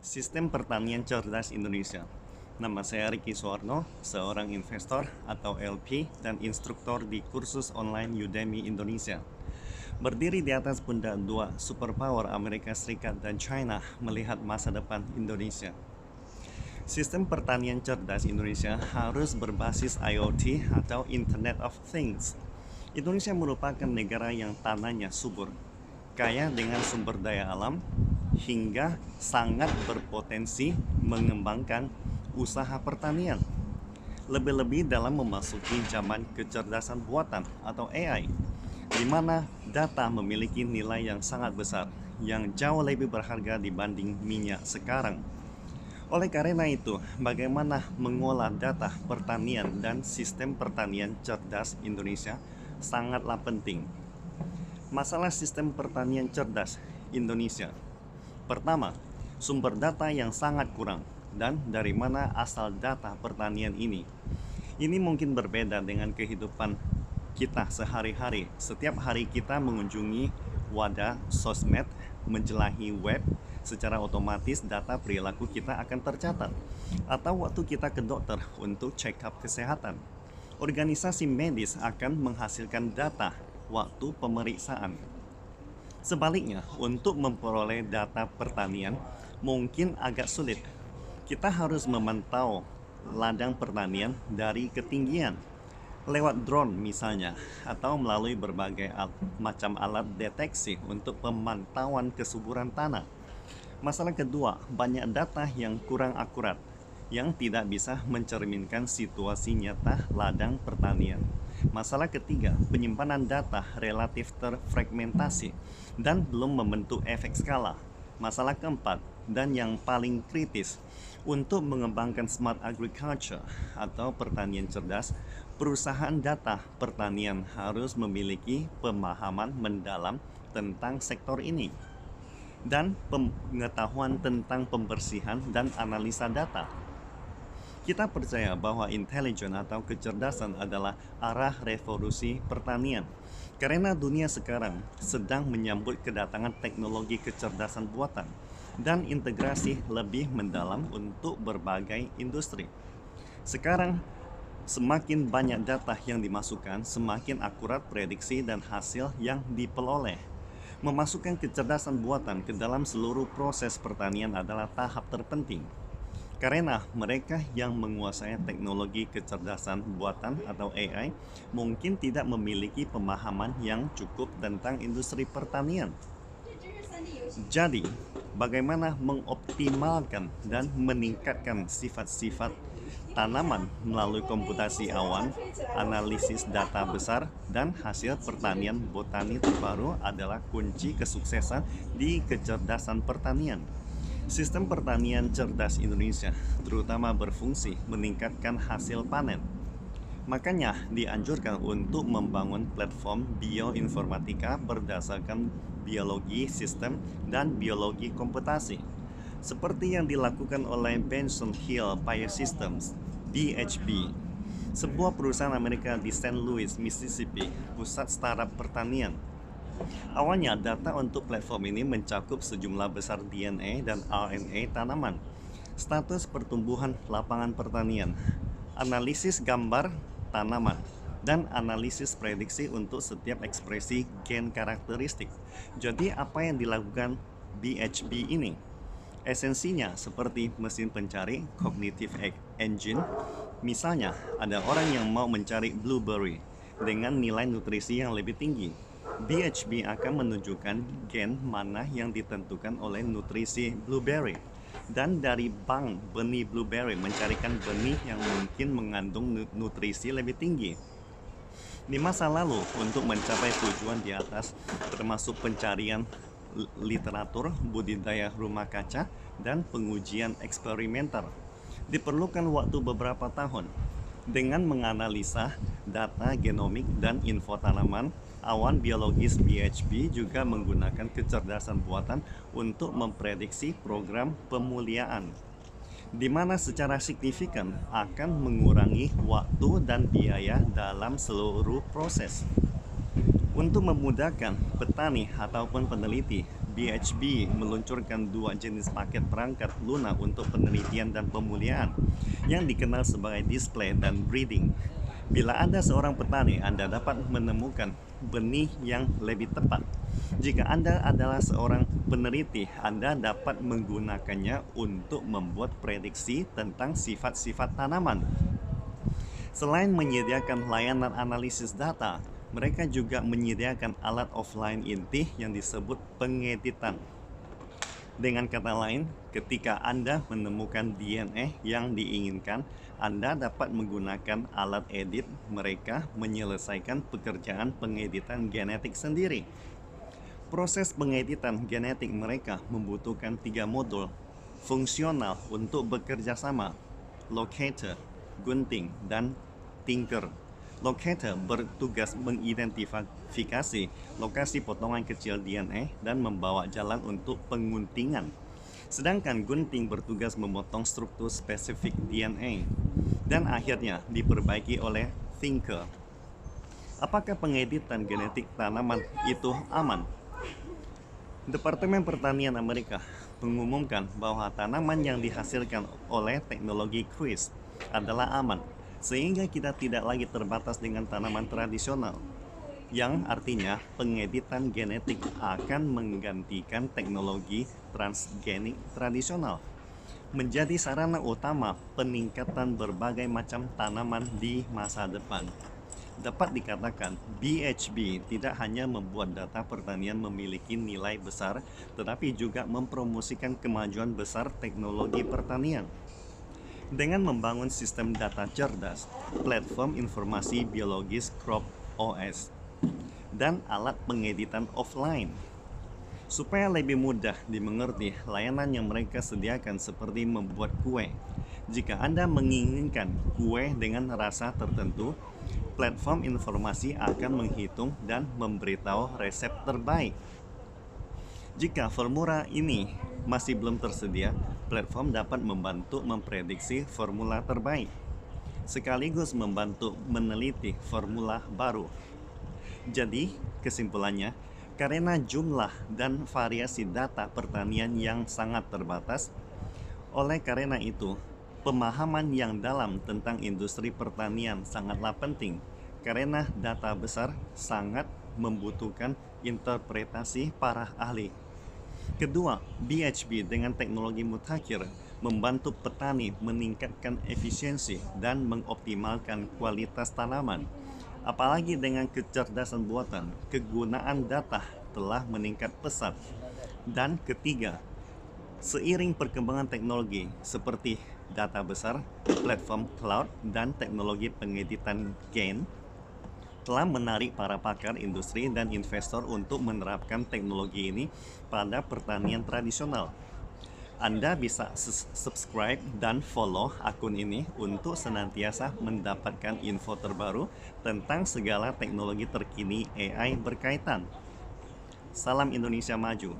Sistem Pertanian Cerdas Indonesia. Nama saya Ricky Suwarno, seorang investor atau LP dan instruktur di kursus online Udemy Indonesia. Berdiri di atas pundak dua superpower Amerika Serikat dan China melihat masa depan Indonesia. Sistem pertanian cerdas Indonesia harus berbasis IoT atau Internet of Things. Indonesia merupakan negara yang tanahnya subur, kaya dengan sumber daya alam, hingga sangat berpotensi mengembangkan usaha pertanian. Lebih-lebih dalam memasuki zaman kecerdasan buatan atau AI, di mana data memiliki nilai yang sangat besar, yang jauh lebih berharga dibanding minyak sekarang. Oleh karena itu, bagaimana mengolah data pertanian dan sistem pertanian cerdas Indonesia sangatlah penting. Masalah sistem pertanian cerdas Indonesia. Pertama, sumber data yang sangat kurang dan dari mana asal data pertanian ini. Ini mungkin berbeda dengan kehidupan kita sehari-hari. Setiap hari kita mengunjungi wadah sosmed, menjelahi web, secara otomatis data perilaku kita akan tercatat. Atau waktu kita ke dokter untuk check up kesehatan, organisasi medis akan menghasilkan data waktu pemeriksaan. Sebaliknya, untuk memperoleh data pertanian mungkin agak sulit. Kita harus memantau ladang pertanian dari ketinggian, lewat drone misalnya, atau melalui berbagai macam alat deteksi untuk pemantauan kesuburan tanah. Masalah kedua, banyak data yang kurang akurat, yang tidak bisa mencerminkan situasi nyata ladang pertanian. Masalah ketiga, penyimpanan data relatif terfragmentasi dan belum membentuk efek skala. Masalah keempat, dan yang paling kritis, untuk mengembangkan smart agriculture atau pertanian cerdas, perusahaan data pertanian harus memiliki pemahaman mendalam tentang sektor ini dan pengetahuan tentang pembersihan dan analisa data. Kita percaya bahwa intelijen atau kecerdasan adalah arah revolusi pertanian, karena dunia sekarang sedang menyambut kedatangan teknologi kecerdasan buatan dan integrasi lebih mendalam untuk berbagai industri. Sekarang, semakin banyak data yang dimasukkan, semakin akurat prediksi dan hasil yang diperoleh. Memasukkan kecerdasan buatan ke dalam seluruh proses pertanian adalah tahap terpenting, karena mereka yang menguasai teknologi kecerdasan buatan atau AI mungkin tidak memiliki pemahaman yang cukup tentang industri pertanian. Jadi, bagaimana mengoptimalkan dan meningkatkan sifat-sifat tanaman melalui komputasi awan, analisis data besar, dan hasil pertanian botani terbaru adalah kunci kesuksesan di kecerdasan pertanian. Sistem pertanian cerdas Indonesia terutama berfungsi meningkatkan hasil panen. Makanya dianjurkan untuk membangun platform bioinformatika berdasarkan biologi sistem dan biologi komputasi, seperti yang dilakukan oleh Benson Hill Biosystems (BHB), sebuah perusahaan Amerika di St. Louis, Mississippi, pusat startup pertanian. Awalnya, data untuk platform ini mencakup sejumlah besar DNA dan RNA tanaman, status pertumbuhan lapangan pertanian, analisis gambar tanaman, dan analisis prediksi untuk setiap ekspresi gen karakteristik. Jadi, apa yang dilakukan BHB ini? Esensinya seperti mesin pencari cognitive engine. Misalnya, ada orang yang mau mencari blueberry dengan nilai nutrisi yang lebih tinggi. BHB akan menunjukkan gen mana yang ditentukan oleh nutrisi blueberry, dan dari bank benih blueberry mencarikan benih yang mungkin mengandung nutrisi lebih tinggi. Di masa lalu, untuk mencapai tujuan di atas, termasuk pencarian literatur, budidaya rumah kaca, dan pengujian eksperimenter, diperlukan waktu beberapa tahun. Dengan menganalisa data genomik dan info tanaman, awan biologis BHB juga menggunakan kecerdasan buatan untuk memprediksi program pemuliaan, di mana secara signifikan akan mengurangi waktu dan biaya dalam seluruh proses. Untuk memudahkan petani ataupun peneliti, BHB meluncurkan dua jenis paket perangkat lunak untuk penelitian dan pemulihan yang dikenal sebagai display dan breeding. Bila Anda seorang petani, Anda dapat menemukan benih yang lebih tepat. Jika Anda adalah seorang peneliti, Anda dapat menggunakannya untuk membuat prediksi tentang sifat-sifat tanaman. Selain menyediakan layanan analisis data, mereka juga menyediakan alat offline inti yang disebut pengeditan. Dengan kata lain, ketika Anda menemukan DNA yang diinginkan, Anda dapat menggunakan alat edit mereka menyelesaikan pekerjaan pengeditan genetik sendiri. Proses pengeditan genetik mereka membutuhkan 3 modul fungsional untuk bekerja sama: locator, gunting, dan tinker. Locator bertugas mengidentifikasi lokasi potongan kecil DNA dan membawa jalan untuk penguntingan. Sedangkan gunting bertugas memotong struktur spesifik DNA dan akhirnya diperbaiki oleh tinker. Apakah pengeditan genetik tanaman itu aman? Departemen Pertanian Amerika mengumumkan bahwa tanaman yang dihasilkan oleh teknologi CRISPR adalah aman, sehingga kita tidak lagi terbatas dengan tanaman tradisional, yang artinya pengeditan genetik akan menggantikan teknologi transgenik tradisional, menjadi sarana utama peningkatan berbagai macam tanaman di masa depan. Dapat dikatakan, BHB tidak hanya membuat data pertanian memiliki nilai besar, tetapi juga mempromosikan kemajuan besar teknologi pertanian. Dengan membangun sistem data cerdas, platform informasi biologis Crop OS, dan alat pengeditan offline, supaya lebih mudah dimengerti layanan yang mereka sediakan seperti membuat kue. Jika Anda menginginkan kue dengan rasa tertentu, platform informasi akan menghitung dan memberitahu resep terbaik. Jika formula ini masih belum tersedia, platform dapat membantu memprediksi formula terbaik, sekaligus membantu meneliti formula baru. Jadi, kesimpulannya, karena jumlah dan variasi data pertanian yang sangat terbatas, oleh karena itu, pemahaman yang dalam tentang industri pertanian sangatlah penting, karena data besar sangat membutuhkan interpretasi para ahli. Kedua, BHB dengan teknologi mutakhir membantu petani meningkatkan efisiensi dan mengoptimalkan kualitas tanaman. Apalagi dengan kecerdasan buatan, kegunaan data telah meningkat pesat. Dan ketiga, seiring perkembangan teknologi seperti data besar, platform cloud, dan teknologi pengeditan gen, telah menarik para pakar industri dan investor untuk menerapkan teknologi ini pada pertanian tradisional. Anda bisa subscribe dan follow akun ini untuk senantiasa mendapatkan info terbaru tentang segala teknologi terkini AI berkaitan. Salam Indonesia Maju.